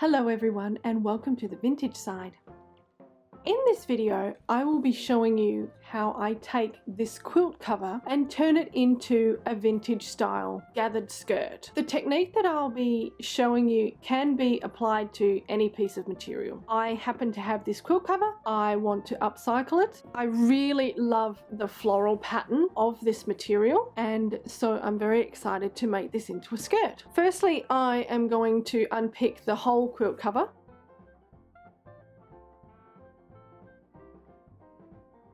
Hello everyone and welcome to the vintage side. In this video, I will be showing you how I take this quilt cover and turn it into a vintage style gathered skirt. The technique that I'll be showing you can be applied to any piece of material. I happen to have this quilt cover. I want to upcycle it. I really love the floral pattern of this material, and so I'm very excited to make this into a skirt. Firstly, I am going to unpick the whole quilt cover.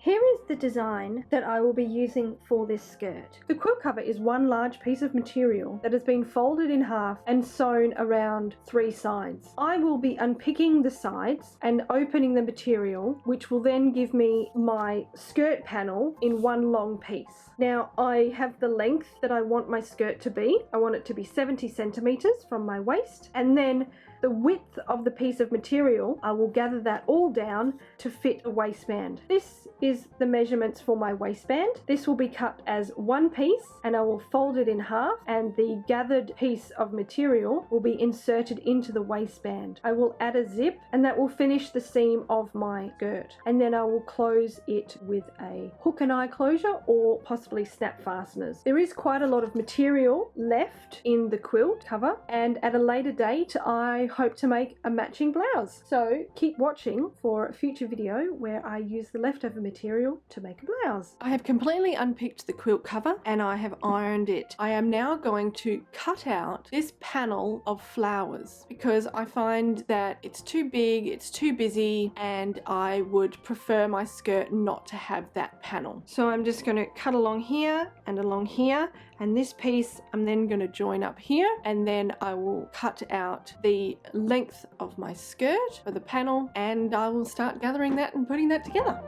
Here is the design that I will be using for this skirt. The quilt cover is one large piece of material that has been folded in half and sewn around three sides. I will be unpicking the sides and opening the material, which will then give me my skirt panel in one long piece. Now I have the length that I want my skirt to be. I want it to be 70 centimeters from my waist, and then the width of the piece of material, I will gather that all down to fit a waistband. This is the measurements for my waistband. This will be cut as one piece and I will fold it in half, and the gathered piece of material will be inserted into the waistband. I will add a zip and that will finish the seam of my skirt, and then I will close it with a hook and eye closure or possibly snap fasteners. There is quite a lot of material left in the quilt cover, and at a later date I hope to make a matching blouse. So keep watching for a future video where I use the leftover material to make a blouse. I have completely unpicked the quilt cover and I have ironed it. I am now going to cut out this panel of flowers because I find that it's too big, it's too busy, and I would prefer my skirt not to have that panel. So I'm just going to cut along here and along here, and this piece I'm then going to join up here, and then I will cut out the length of my skirt for the panel, and I will start gathering that and putting that together.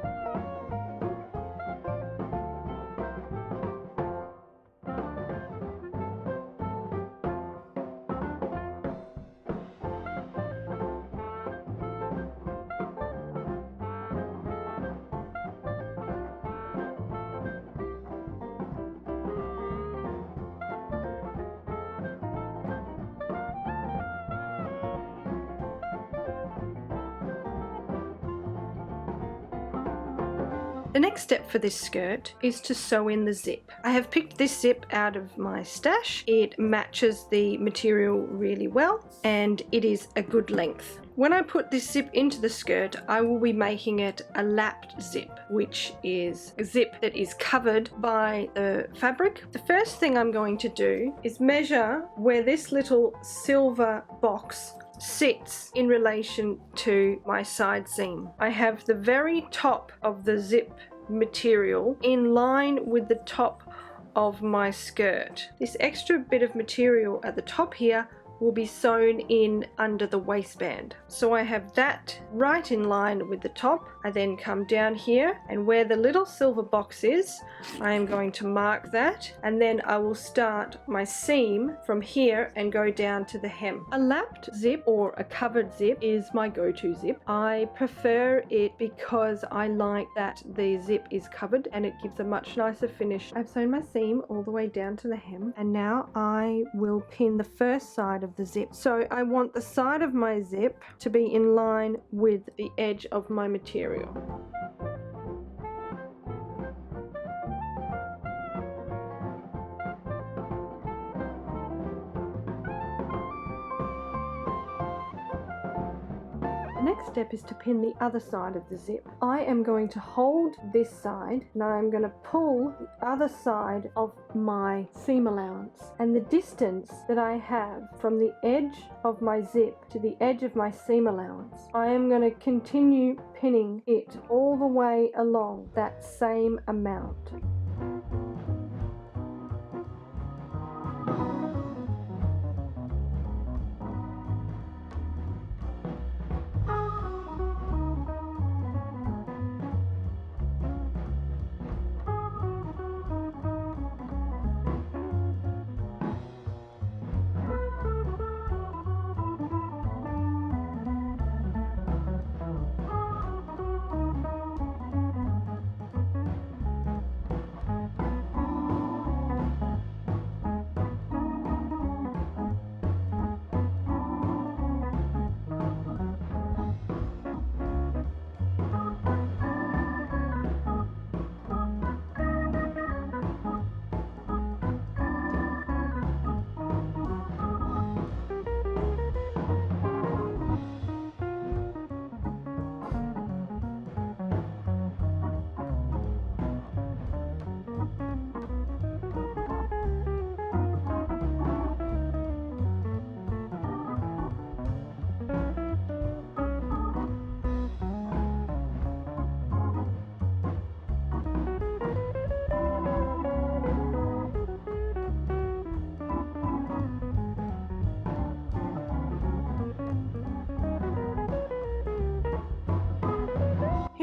The next step for this skirt is to sew in the zip. I have picked this zip out of my stash. It matches the material really well and it is a good length. When I put this zip into the skirt, I will be making it a lapped zip, which is a zip that is covered by the fabric. The first thing I'm going to do is measure where this little silver box sits in relation to my side seam. I have the very top of the zip material in line with the top of my skirt. This extra bit of material at the top here will be sewn in under the waistband. So I have that right in line with the top. I then come down here, and where the little silver box is, I am going to mark that, and then I will start my seam from here and go down to the hem. A lapped zip or a covered zip is my go-to zip. I prefer it because I like that the zip is covered and it gives a much nicer finish. I've sewn my seam all the way down to the hem, and now I will pin the first side of the zip. So I want the side of my zip to be in line with the edge of my material. The next step is to pin the other side of the zip. I am going to hold this side and I'm going to pull the other side of my seam allowance, and the distance that I have from the edge of my zip to the edge of my seam allowance, I am going to continue pinning it all the way along that same amount.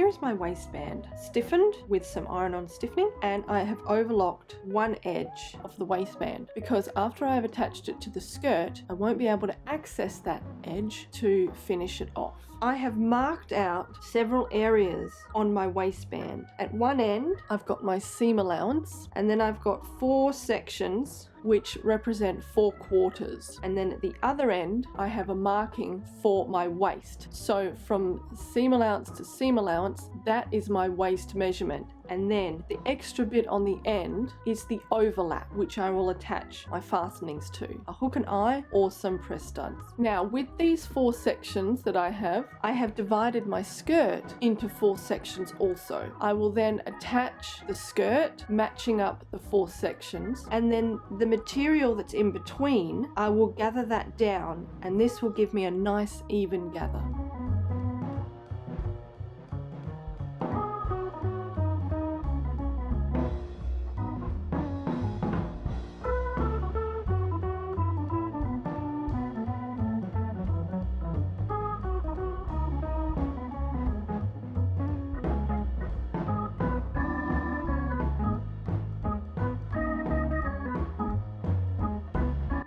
here is my waistband, stiffened with some iron-on stiffening, and I have overlocked one edge of the waistband because after I've attached it to the skirt, I won't be able to access that edge to finish it off. I have marked out several areas on my waistband. At one end, I've got my seam allowance, and then I've got 4 sections which represent 4 quarters. And then at the other end, I have a marking for my waist. So from seam allowance to seam allowance, that is my waist measurement. And then the extra bit on the end is the overlap, which I will attach my fastenings to, a hook and eye or some press studs. Now with these 4 sections that I have divided my skirt into 4 sections also. I will then attach the skirt matching up the 4 sections, and then the material that's in between, I will gather that down, and this will give me a nice even gather.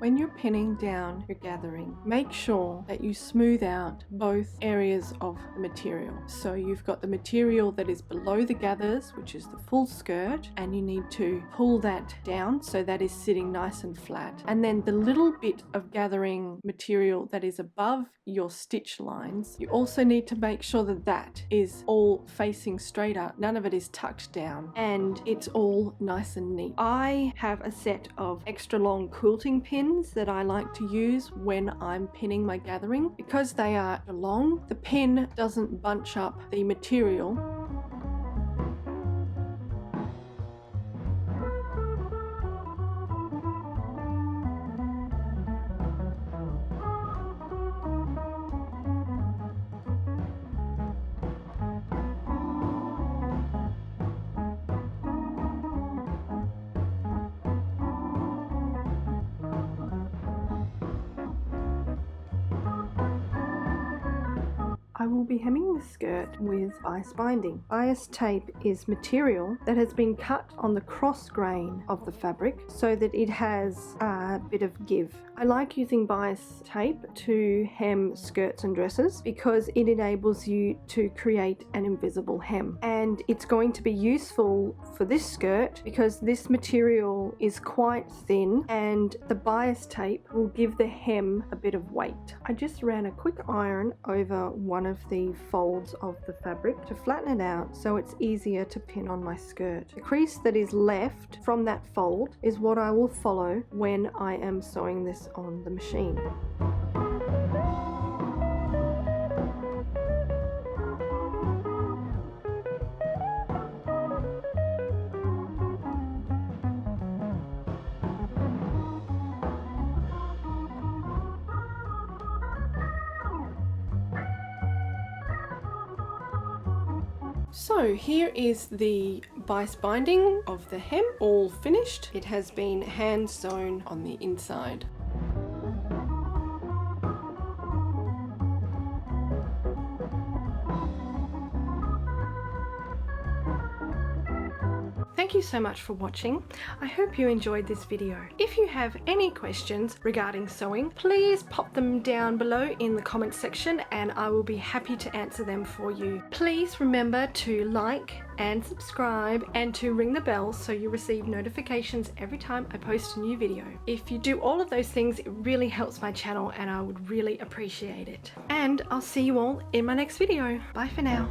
When you're pinning down your gathering, make sure that you smooth out both areas of the material. So you've got the material that is below the gathers, which is the full skirt, and you need to pull that down so that is sitting nice and flat. And then the little bit of gathering material that is above your stitch lines, you also need to make sure that that is all facing straight up. None of it is tucked down, and it's all nice and neat. I have a set of extra long quilting pins that I like to use when I'm pinning my gathering. Because they are long, the pin doesn't bunch up the material. I will be hemming the skirt with bias binding. Bias tape is material that has been cut on the cross grain of the fabric so that it has a bit of give. I like using bias tape to hem skirts and dresses because it enables you to create an invisible hem. And it's going to be useful for this skirt because this material is quite thin and the bias tape will give the hem a bit of weight. I just ran a quick iron over one of the folds of the fabric to flatten it out so it's easier to pin on my skirt. The crease that is left from that fold is what I will follow when I am sewing this on the machine. So here is the bias binding of the hem, all finished. It has been hand sewn on the inside. Thank you so much for watching. I hope you enjoyed this video. If you have any questions regarding sewing, please pop them down below in the comment section and I will be happy to answer them for you. Please remember to like and subscribe and to ring the bell so you receive notifications every time I post a new video. If you do all of those things, it really helps my channel and I would really appreciate it. And I'll see you all in my next video. Bye for now.